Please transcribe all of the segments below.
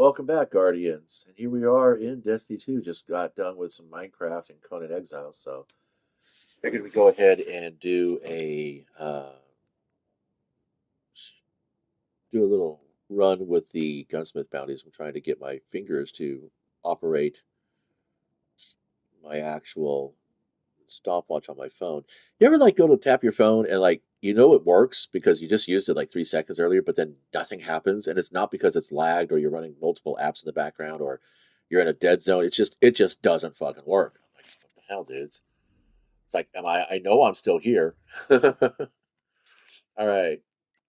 Welcome back, Guardians. And here we are in Destiny 2. Just got done with some Minecraft and Conan Exiles, so figured we go ahead and do a little run with the gunsmith bounties. I'm trying to get my fingers to operate my actual stopwatch on my phone. You ever go to tap your phone and it works because you just used it like 3 seconds earlier, but then nothing happens, and it's not because it's lagged or you're running multiple apps in the background or you're in a dead zone. It just doesn't fucking work. I'm like, what the hell, dudes? It's like, I know I'm still here. All right,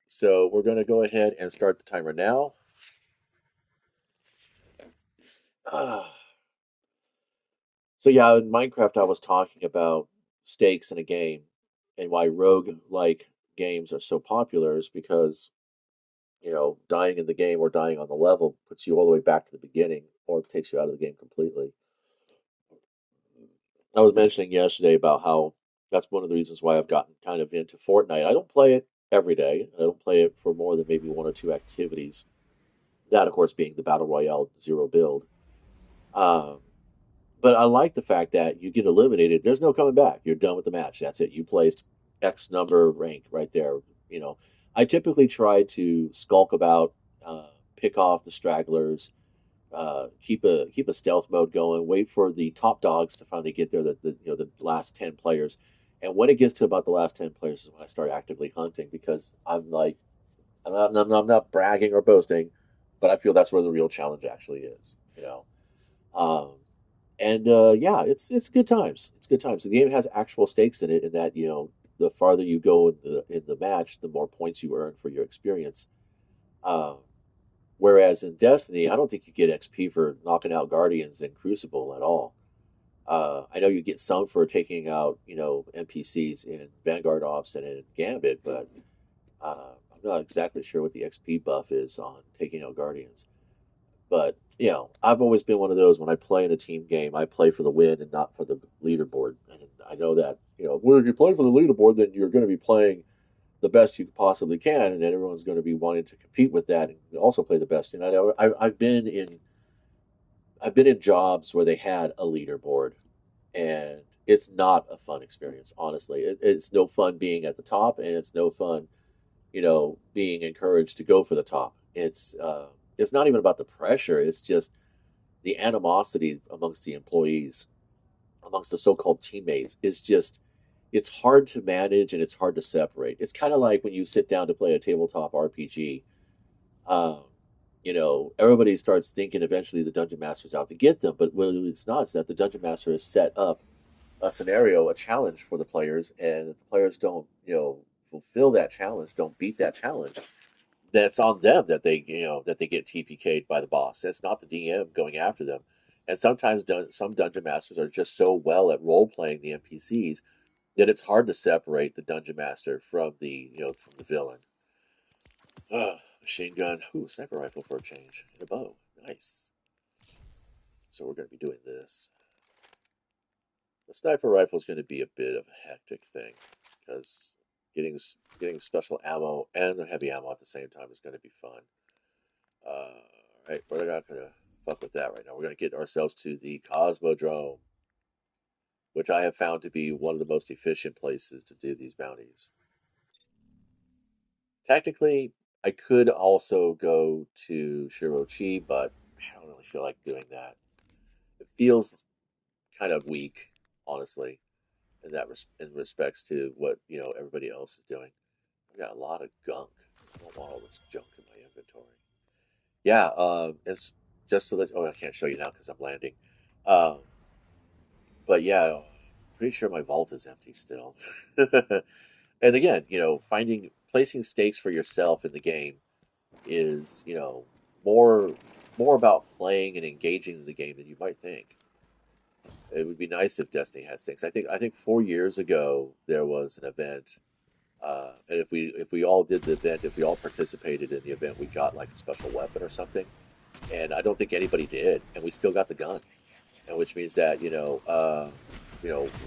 so we're gonna go ahead and start the timer now. Ah, so yeah, in Minecraft, I was talking about stakes in a game and why rogue-like games are so popular is because dying in the game or dying on the level puts you all the way back to the beginning or takes you out of the game completely. I was mentioning yesterday about how that's one of the reasons why I've gotten kind of into Fortnite. I don't play it every day. I don't play it for more than maybe one or two activities. That, of course, being the Battle Royale zero build. Um, but I like the fact that you get eliminated. There's no coming back. You're done with the match. That's it. You placed X number rank right there. You know, I typically try to skulk about, pick off the stragglers, keep a stealth mode going, wait for the top dogs to finally get there, the last 10 players, and when it gets to about the last 10 players is when I start actively hunting because I'm not bragging or boasting, but I feel that's where the real challenge actually is. Um, and yeah, it's good times. It's good times. The game has actual stakes in it, in that the farther you go in the match, the more points you earn for your experience. Um, Whereas in Destiny, I don't think you get XP for knocking out Guardians in Crucible at all. I know you get some for taking out, NPCs in Vanguard Ops and in Gambit, but I'm not exactly sure what the XP buff is on taking out Guardians. But, I've always been one of those when I play in a team game, I play for the win and not for the leaderboard. And I know that, well, if you play for the leaderboard, then you're going to be playing the best you possibly can, and then everyone's going to be wanting to compete with that and also play the best. And I know I've been in jobs where they had a leaderboard, and it's not a fun experience. Honestly, it's no fun being at the top, and it's no fun, being encouraged to go for the top. It's not even about the pressure. It's just the animosity amongst the employees, amongst the so-called teammates, is just it's hard to manage and it's hard to separate. It's kind of like when you sit down to play a tabletop RPG. Um, everybody starts thinking eventually the dungeon master's out to get them, but what it's not is that the dungeon master has set up a scenario, a challenge for the players, and if the players don't, fulfill that challenge, don't beat that challenge, then it's on them that they get TPK'd by the boss. It's not the DM going after them. And sometimes some dungeon masters are just so well at role playing the NPCs that it's hard to separate the dungeon master from the villain. Machine gun. Ooh, sniper rifle for a change. And a bow. Nice. So we're going to be doing this. The sniper rifle is going to be a bit of a hectic thing because getting special ammo and heavy ammo at the same time is going to be fun. Right, we're not going to fuck with that right now. We're going to get ourselves to the Cosmodrome, which I have found to be one of the most efficient places to do these bounties. Technically, I could also go to Shirochi, but I don't really feel like doing that. It feels kind of weak, honestly, in respects to what everybody else is doing. I got a lot of gunk. I don't want all this junk in my inventory. Yeah, it's just to let. Oh, I can't show you now because I'm landing. Um, but yeah, pretty sure my vault is empty still. And again, finding placing stakes for yourself in the game is, more more about playing and engaging in the game than you might think. It would be nice if Destiny had stakes. I think 4 years ago there was an event, and if we all did the event, if we all participated in the event, we got like a special weapon or something. And I don't think anybody did, and we still got the gun. And which means that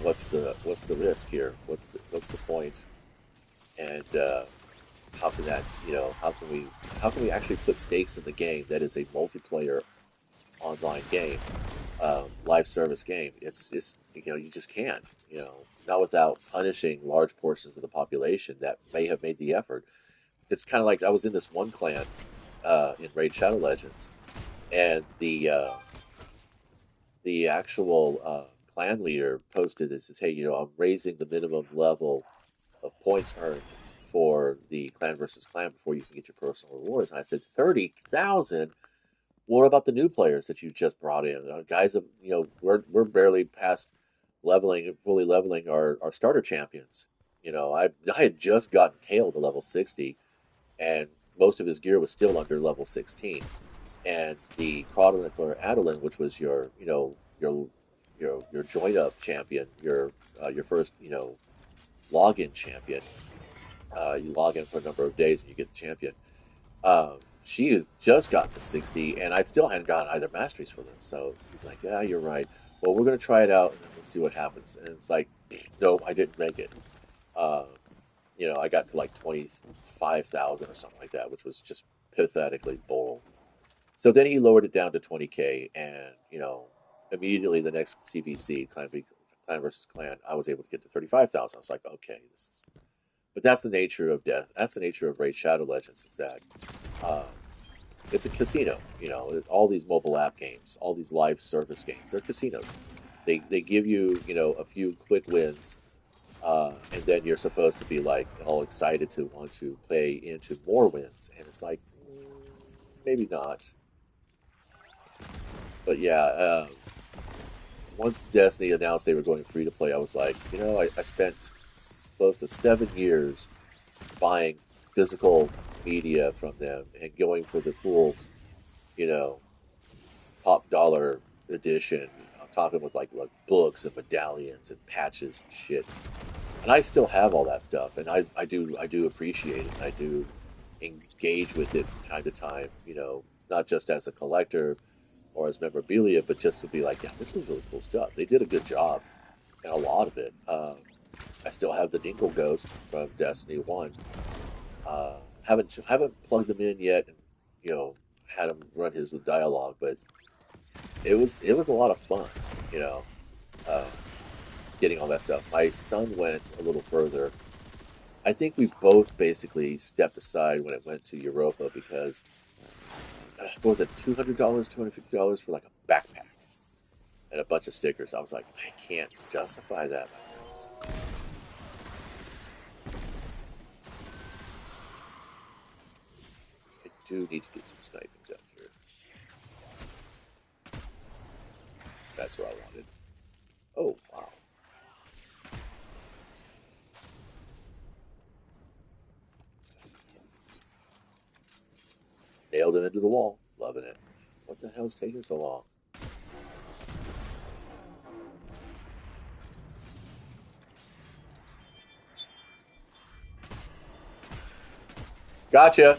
what's the risk here? What's the point? And how can that, how can we actually put stakes in the game that is a multiplayer online game, live service game? It's you just can't, not without punishing large portions of the population that may have made the effort. It's kind of like I was in this one clan in Raid Shadow Legends, and the actual clan leader posted this says, "Hey, I'm raising the minimum level of points earned for the clan versus clan before you can get your personal rewards." And I said, 30,000? What about the new players that you just brought in? Guys, we're barely past fully leveling our starter champions. I had just gotten Kale to level 60, and most of his gear was still under level 16. And the Chronicler Adeline, which was your join up champion, your first login champion. You log in for a number of days and you get the champion. She had just gotten to 60, and I still hadn't gotten either masteries for them. So he's like, "Yeah, you're right. Well, we're going to try it out, and then we'll see what happens." And it's like, no, I didn't make it. Uh, I got to like 25,000 or something like that, which was just pathetically bull. So then he lowered it down to 20K, and immediately the next CVC, Clan versus Clan, I was able to get to 35,000. I was like, okay, this is. But that's the nature of death. That's the nature of Raid Shadow Legends. Is that uh, it's a casino. All these mobile app games, all these live service games, they're casinos. They give you a few quick wins, and then you're supposed to be like all excited to want to play into more wins, and it's like maybe not. But yeah, once Destiny announced they were going free to play, I was like, I spent close to 7 years buying physical media from them and going for the full, you know, top dollar edition. I'm talking with like books and medallions and patches and shit. And I still have all that stuff, and I do appreciate it. And I do engage with it from time to time. Not just as a collector or as memorabilia, but just to be like, yeah, this was really cool stuff. They did a good job, and a lot of it. I still have the Dinkle Ghost from Destiny One. Haven't plugged him in yet, and you know had him run his dialogue, but it was a lot of fun. You know, uh, getting all that stuff. My son went a little further. I think we both basically stepped aside when it went to Europa because what was it, $200, $250 for like a backpack and a bunch of stickers. I was like, I can't justify that, my friends. I do need to get some sniping done here. That's what I wanted. Oh, wow. Nailed it into the wall. Loving it. What the hell's taking so long? Gotcha.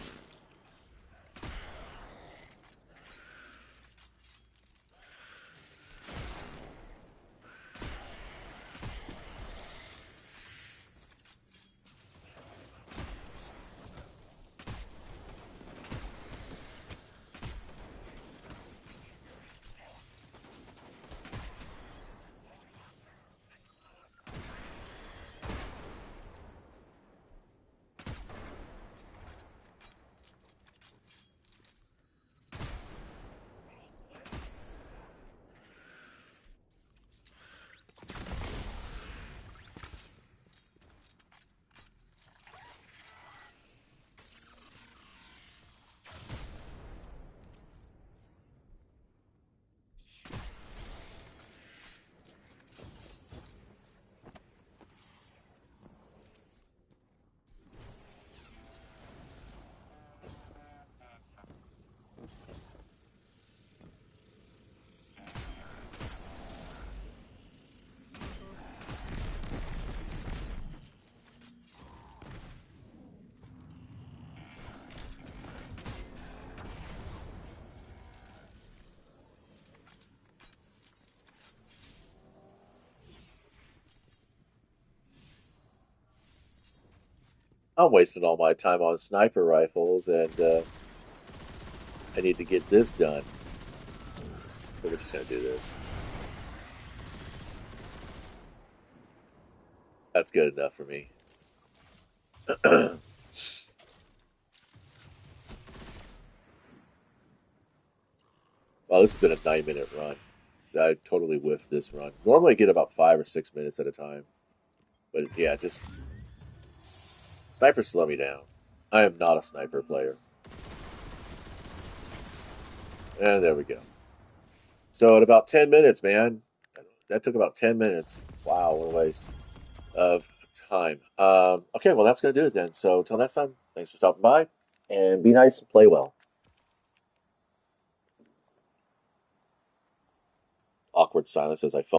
I'm wasting all my time on sniper rifles, and I need to get this done. So we're just gonna do this. That's good enough for me. Well, this has been a 9-minute run. I totally whiffed this run. Normally I get about 5 or 6 minutes at a time. But yeah, just snipers slow me down. I am not a sniper player. And there we go. So at about 10 minutes, man, that took about 10 minutes. Wow, what a waste of time. Okay, well, that's going to do it then. So until next time, thanks for stopping by and be nice and play well. Awkward silence as I